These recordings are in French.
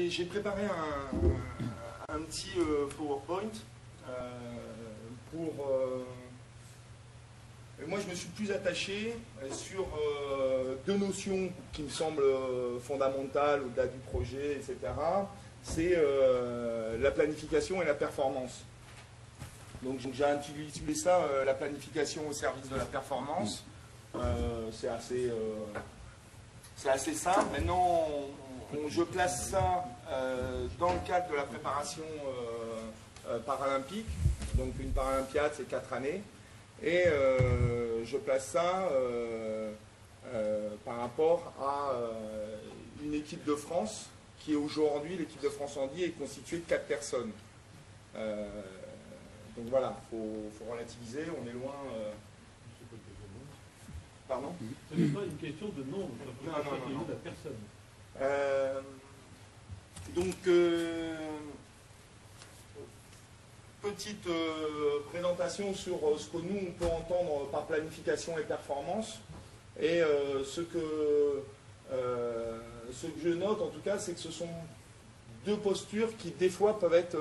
j'ai préparé un petit PowerPoint pour... moi, je me suis plus attaché sur deux notions qui me semblent fondamentales au-delà du projet, etc. C'est la planification et la performance. Donc j'ai intitulé ça la planification au service de la performance. C'est assez simple. Maintenant, je place ça dans le cadre de la préparation paralympique. Donc une paralympiade, c'est 4 années. Et je place ça par rapport à une équipe de France qui est aujourd'hui, l'équipe de France Handi est constituée de 4 personnes. Donc voilà, il faut relativiser, on est loin... Pardon? Ce n'est pas une question de nombre, c'est une question de personne. Donc, petite présentation sur ce que nous, on peut entendre par planification et performance. Et ce que je note, en tout cas, c'est que ce sont deux postures qui, des fois, peuvent être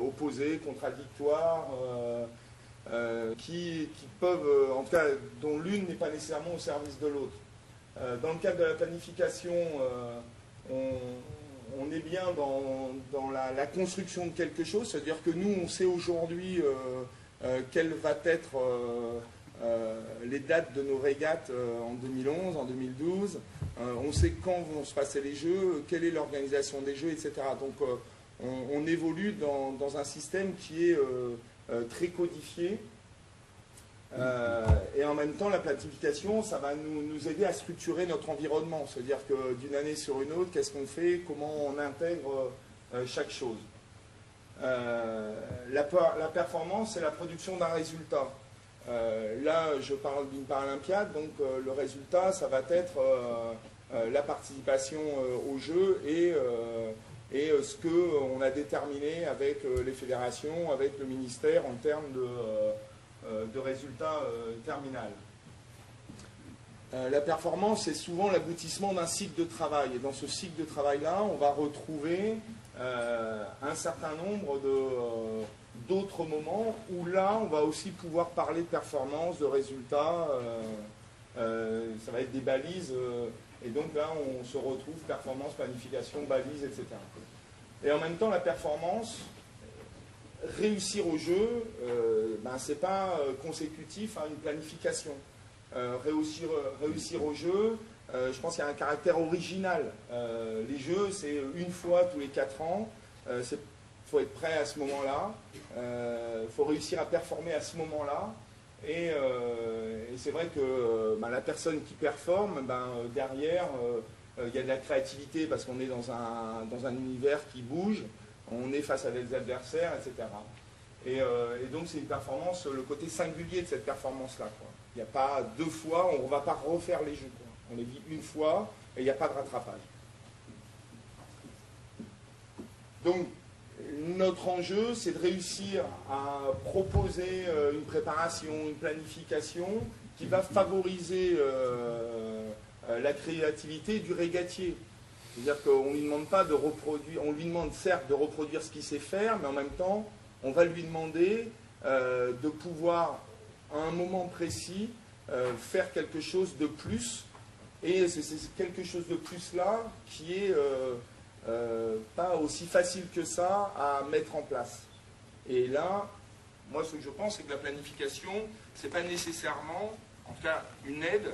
opposées, contradictoires, qui peuvent, en tout cas, dont l'une n'est pas nécessairement au service de l'autre. Dans le cadre de la planification, on est bien dans la construction de quelque chose, c'est-à-dire que nous, on sait aujourd'hui quelles vont être les dates de nos régates en 2011, en 2012, on sait quand vont se passer les jeux, quelle est l'organisation des jeux, etc. Donc on évolue dans un système qui est très codifié. Et en même temps, la planification, ça va nous aider à structurer notre environnement. C'est-à-dire que d'une année sur une autre, qu'est-ce qu'on fait, comment on intègre chaque chose. La performance, c'est la production d'un résultat. Là, je parle d'une paralympiade, donc le résultat, ça va être la participation au jeu et ce qu'on a déterminé avec les fédérations, avec le ministère en termes de résultats terminal. La performance, c'est souvent l'aboutissement d'un cycle de travail. Et dans ce cycle de travail-là, on va retrouver un certain nombre d'autres moments où là, on va aussi pouvoir parler de performance, de résultats. Ça va être des balises. Et donc là, on se retrouve performance, planification, balises, etc. Et en même temps, la performance... Réussir au jeu, ce n'est pas consécutif à une planification. Réussir au jeu, je pense qu'il y a un caractère original. Les jeux, c'est une fois tous les 4 ans. Il faut être prêt à ce moment-là. Il faut réussir à performer à ce moment-là. Et c'est vrai que la personne qui performe, derrière, il y a de la créativité parce qu'on est dans un univers qui bouge. On est face à des adversaires, etc. Et donc c'est une performance, le côté singulier de cette performance-là. Il n'y a pas 2 fois, on ne va pas refaire les jeux. On les vit une fois et il n'y a pas de rattrapage. Donc notre enjeu, c'est de réussir à proposer une préparation, une planification qui va favoriser la créativité du régatier. C'est-à-dire qu'on ne lui demande pas de reproduire, on lui demande certes de reproduire ce qu'il sait faire, mais en même temps, on va lui demander de pouvoir, à un moment précis, faire quelque chose de plus. Et c'est quelque chose de plus-là qui est pas aussi facile que ça à mettre en place. Et là, moi, ce que je pense, c'est que la planification, ce n'est pas nécessairement, en tout cas, une aide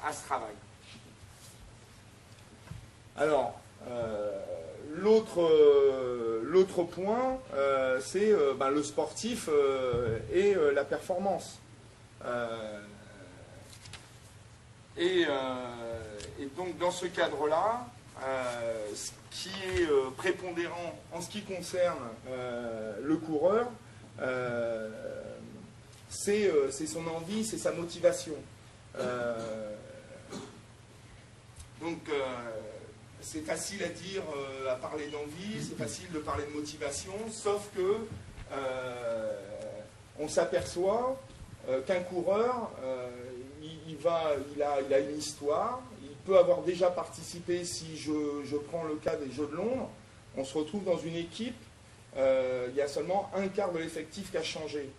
à ce travail. Alors, l'autre point, c'est le sportif et la performance. Et donc, dans ce cadre-là, ce qui est prépondérant en ce qui concerne le coureur, c'est son envie, c'est sa motivation. C'est facile à dire, à parler d'envie, c'est facile de parler de motivation, sauf que on s'aperçoit qu'un coureur, il a une histoire, il peut avoir déjà participé, si je prends le cas des Jeux de Londres, on se retrouve dans une équipe, il y a seulement un quart de l'effectif qui a changé.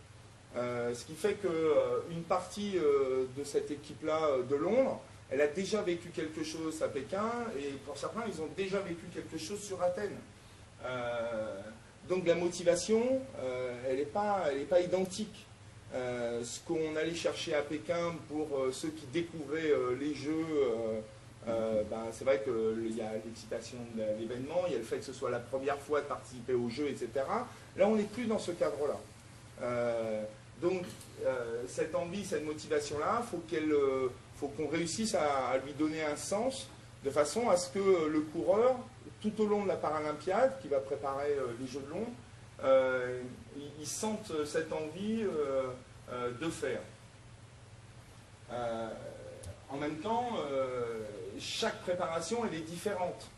Ce qui fait qu'une partie de cette équipe-là de Londres, elle a déjà vécu quelque chose à Pékin, et pour certains, ils ont déjà vécu quelque chose sur Athènes. Donc la motivation, elle n'est pas identique. Ce qu'on allait chercher à Pékin pour ceux qui découvraient les Jeux, c'est vrai qu'il y a l'excitation de l'événement, il y a le fait que ce soit la première fois de participer aux Jeux, etc. Là, on n'est plus dans ce cadre-là. Donc, cette envie, cette motivation-là, faut qu'on réussisse à lui donner un sens, de façon à ce que le coureur, tout au long de la Paralympiade, qui va préparer les Jeux de Londres, il sente cette envie de faire. En même temps, chaque préparation, elle est différente.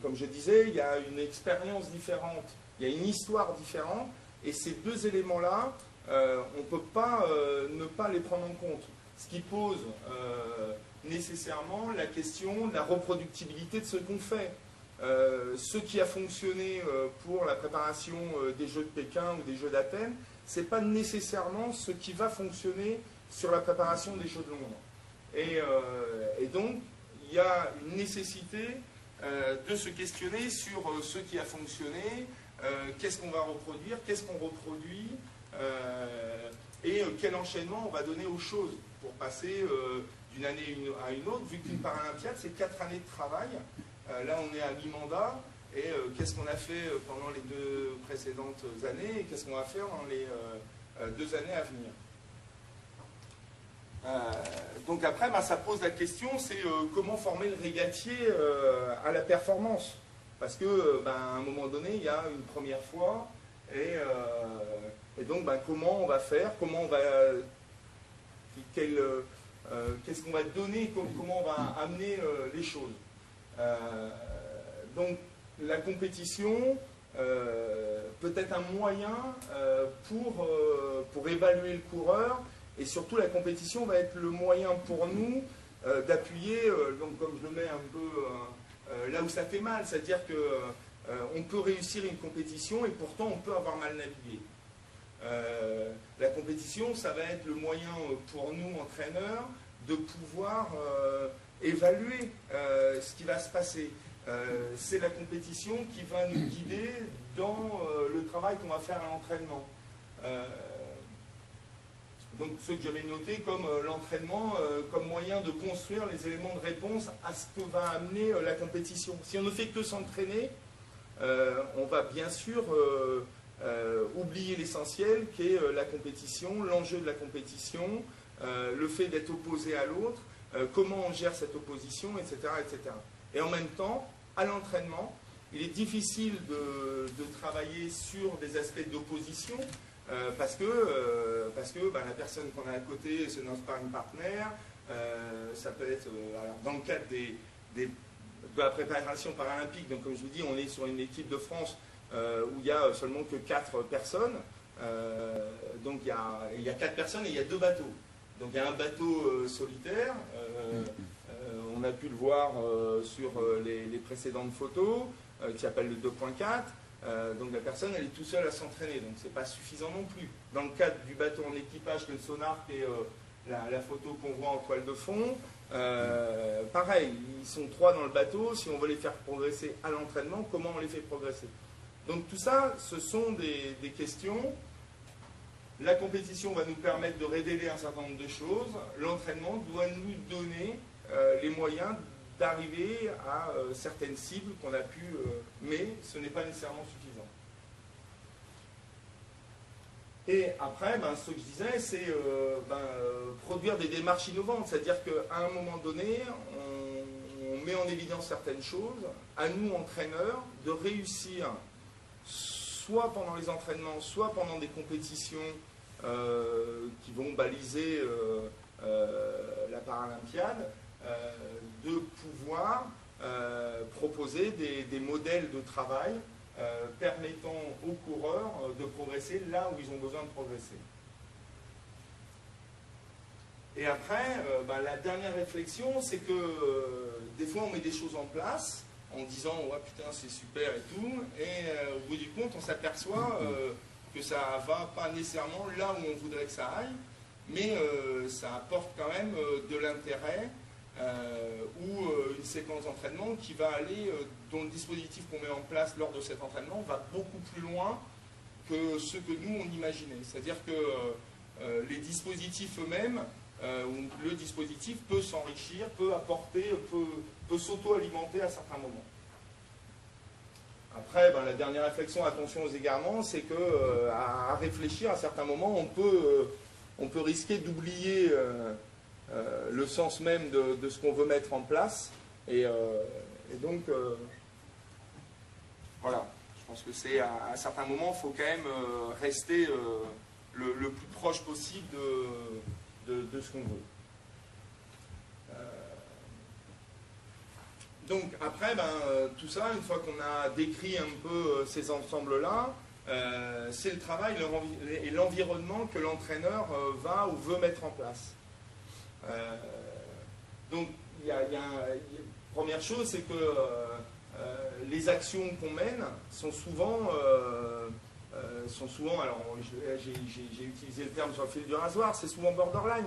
Comme je disais, il y a une expérience différente, il y a une histoire différente, et ces deux éléments-là, on ne peut pas ne pas les prendre en compte. Ce qui pose nécessairement la question de la reproductibilité de ce qu'on fait. Ce qui a fonctionné pour la préparation des Jeux de Pékin ou des Jeux d'Athènes, ce n'est pas nécessairement ce qui va fonctionner sur la préparation des Jeux de Londres. Et donc, il y a une nécessité de se questionner sur ce qui a fonctionné, qu'est-ce qu'on va reproduire, qu'est-ce qu'on reproduit, et quel enchaînement on va donner aux choses pour passer d'une année à une autre, vu qu'une Paralympiade, c'est 4 années de travail. Là, on est à mi-mandat, et qu'est-ce qu'on a fait pendant les 2 précédentes années, et qu'est-ce qu'on va faire dans les 2 années à venir. Donc après, ça pose la question, c'est comment former le régatier à la performance. Parce que, à un moment donné, il y a une première fois, et donc, comment on va faire, comment on va... qu'est-ce qu'on va donner, comment on va amener les choses. Donc, la compétition peut être un moyen pour évaluer le coureur, et surtout la compétition va être le moyen pour nous d'appuyer, donc comme je le mets un peu là où ça fait mal, c'est-à-dire qu'on peut réussir une compétition et pourtant on peut avoir mal navigué. La compétition, ça va être le moyen pour nous, entraîneurs, de pouvoir évaluer ce qui va se passer. C'est la compétition qui va nous guider dans le travail qu'on va faire à l'entraînement. Donc ce que j'avais noté comme l'entraînement, comme moyen de construire les éléments de réponse à ce que va amener la compétition. Si on ne fait que s'entraîner, on va bien sûr oublier l'essentiel qui est la compétition, l'enjeu de la compétition, le fait d'être opposé à l'autre, comment on gère cette opposition, etc., etc. Et en même temps, à l'entraînement, il est difficile de travailler sur des aspects d'opposition, parce que la personne qu'on a à côté, c'est notre sparring partner, ça peut être, alors dans le cadre de la préparation paralympique, donc comme je vous dis, on est sur une équipe de France où il n'y a seulement que 4 personnes, donc il y a 4 personnes et il y a 2 bateaux. Donc il y a un bateau solitaire, on a pu le voir sur les précédentes photos, qui s'appelle le 2.4. Donc la personne, elle est tout seule à s'entraîner, donc c'est pas suffisant non plus. Dans le cadre du bateau en équipage, le sonar et la photo qu'on voit en toile de fond, pareil, ils sont 3 dans le bateau, si on veut les faire progresser à l'entraînement, comment on les fait progresser? Donc tout ça, ce sont des questions. La compétition va nous permettre de révéler un certain nombre de choses, l'entraînement doit nous donner les moyens d'arriver à certaines cibles qu'on a pu, mais ce n'est pas nécessairement suffisant. Et après, ce que je disais, c'est produire des démarches innovantes, c'est-à-dire qu'à un moment donné, on met en évidence certaines choses, à nous, entraîneurs, de réussir, soit pendant les entraînements, soit pendant des compétitions qui vont baliser la Paralympiade, de pouvoir proposer des modèles de travail permettant aux coureurs de progresser là où ils ont besoin de progresser. Et après, la dernière réflexion, c'est que des fois on met des choses en place en disant « ouais putain c'est super et tout », et au bout du compte on s'aperçoit que ça va pas nécessairement là où on voudrait que ça aille, mais ça apporte quand même de l'intérêt ou une séquence d'entraînement qui va aller, dont le dispositif qu'on met en place lors de cet entraînement va beaucoup plus loin que ce que nous on imaginait. C'est-à-dire que les dispositifs eux-mêmes, le dispositif peut s'enrichir, peut apporter, peut s'auto-alimenter à certains moments. Après, la dernière réflexion, attention aux égarements, c'est que à réfléchir, à certains moments, on peut risquer d'oublier le sens même de ce qu'on veut mettre en place. Et donc, voilà. Je pense que c'est à certains moments, il faut quand même rester le plus proche possible de ce qu'on veut. Donc après, tout ça, une fois qu'on a décrit un peu ces ensembles-là, c'est le travail et l'environnement que l'entraîneur va ou veut mettre en place. Donc, première chose, c'est que les actions qu'on mène sont souvent, alors j'ai utilisé le terme sur le fil du rasoir, c'est souvent borderline.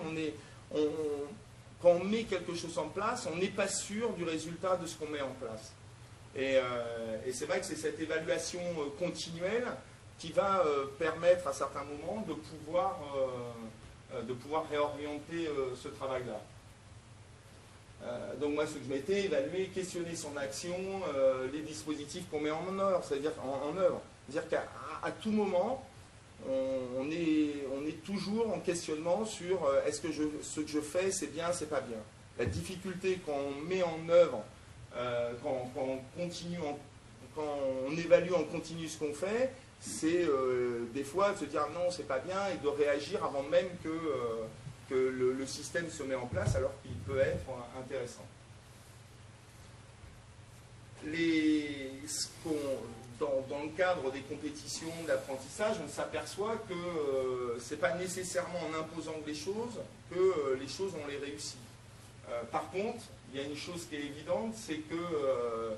Quand on met quelque chose en place, on n'est pas sûr du résultat de ce qu'on met en place. Et c'est vrai que c'est cette évaluation continuelle qui va permettre à certains moments de pouvoir réorienter ce travail-là. Donc moi, ce que je m'étais évalué, questionner son action, les dispositifs qu'on met en œuvre, c'est-à-dire en œuvre. C'est-à-dire qu'à tout moment, on est toujours en questionnement sur est-ce que ce que je fais, c'est bien, c'est pas bien. La difficulté quand on met en œuvre, quand on évalue en continu ce qu'on fait, c'est des fois de se dire non, c'est pas bien et de réagir avant même que le système se met en place alors qu'il peut être intéressant. Dans le cadre des compétitions d'apprentissage, on s'aperçoit que ce n'est pas nécessairement en imposant les choses que les choses on les réussit. Par contre, il y a une chose qui est évidente, c'est que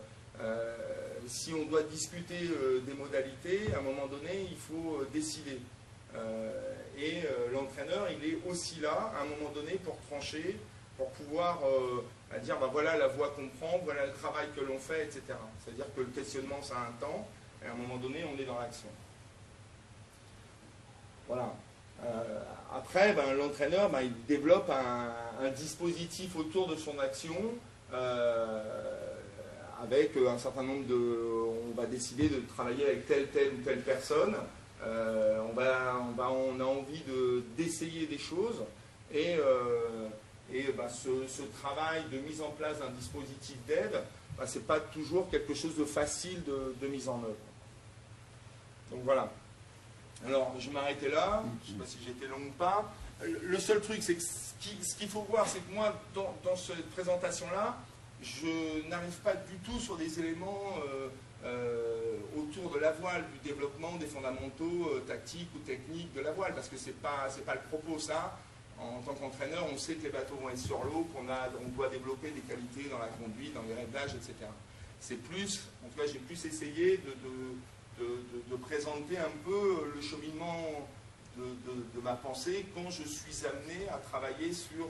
si on doit discuter des modalités, à un moment donné, il faut décider. Et l'entraîneur, il est aussi là, à un moment donné, pour trancher, pour pouvoir dire voilà la voie qu'on prend, voilà le travail que l'on fait, etc. C'est-à-dire que le questionnement, ça a un temps, et à un moment donné, on est dans l'action. Voilà. Après, l'entraîneur, il développe un dispositif autour de son action, avec un certain nombre on va décider de travailler avec telle ou telle personne. On a envie d'essayer des choses et ce travail de mise en place d'un dispositif d'aide, c'est pas toujours quelque chose de facile de mise en œuvre. Donc voilà. Alors je vais m'arrêter là, je ne sais pas si j'étais long ou pas. Le seul truc, c'est que ce qu'il faut voir, c'est que moi, dans cette présentation-là, je n'arrive pas du tout sur des éléments autour de la voile, du développement des fondamentaux tactiques ou techniques de la voile, parce que c'est pas le propos, ça. En tant qu'entraîneur, on sait que les bateaux vont être sur l'eau, qu'on doit développer des qualités dans la conduite, dans les réglages, etc. C'est plus, en tout cas j'ai plus essayé de présenter un peu le cheminement de ma pensée quand je suis amené à travailler sur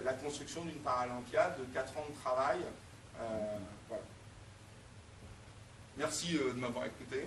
la construction d'une Paralympiade de 4 ans de travail. Voilà. Merci de m'avoir écouté.